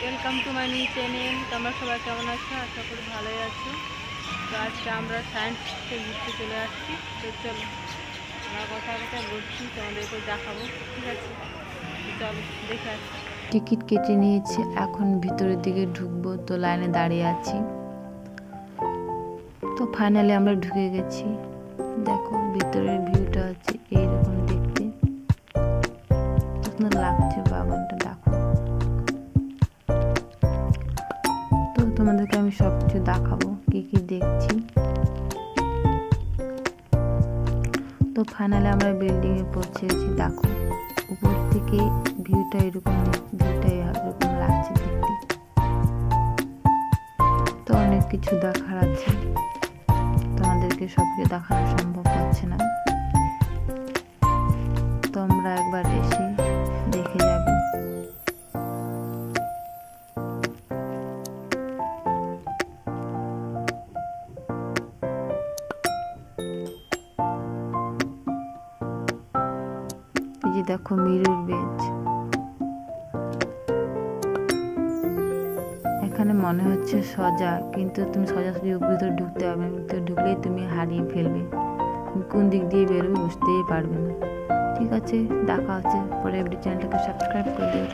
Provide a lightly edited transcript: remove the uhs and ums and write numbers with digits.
Welcome to my new channel. তোমরা সবাই কেমন আছো? আশা করি ভালোই আছো। তো আজকে আমরা সায়েন্সে ঘুরতে চলে আসছি। তো চলো আমরা কথা কথা ঘুরছি, তোমাদেরকে দেখাবো, ঠিক আছে? তো চলো দেখে আসছি। টিকিট কেটে নিয়েছি, এখন ভিতরের দিকে ঢুকবো। তো লাইনে দাঁড়িয়ে আছি। তো ফাইনালি আমরা ঢুকে গেছি। দেখো ভিতরের ভিউটা হচ্ছে এইরকম দেখতে, সুন্দর লাগছে বাগানটা। দেখো, তো তোমাদেরকে আমি সবকিছু দেখাবো কি কি দেখছি। তো ফাইনালি আমরা বিল্ডিং এ পৌঁছে গেছি। দেখো উপর থেকে ভিউটা এরকম লাগছে দেখতে। তো অনেক কিছু দেখার আছে, তোমাদেরকে সবকিছু দেখানো সম্ভব হচ্ছে না। তোমরা একবার এসে দেখে যাবে। এই যে দেখো মিরর বেঞ্চ, এখানে মনে হচ্ছে সজা, কিন্তু তুমি সোজাসুজি ভিতরে ঢুকতে পারবে না। ভিতরে ঢুকলেই তুমি হারিয়ে ফেলবে, কোন দিক দিয়ে বেরোবে বুঝতেই পারবে না। ঠিক আছে, দেখা হচ্ছে পরে। চ্যানেলটাকে সাবস্ক্রাইব করে দিও।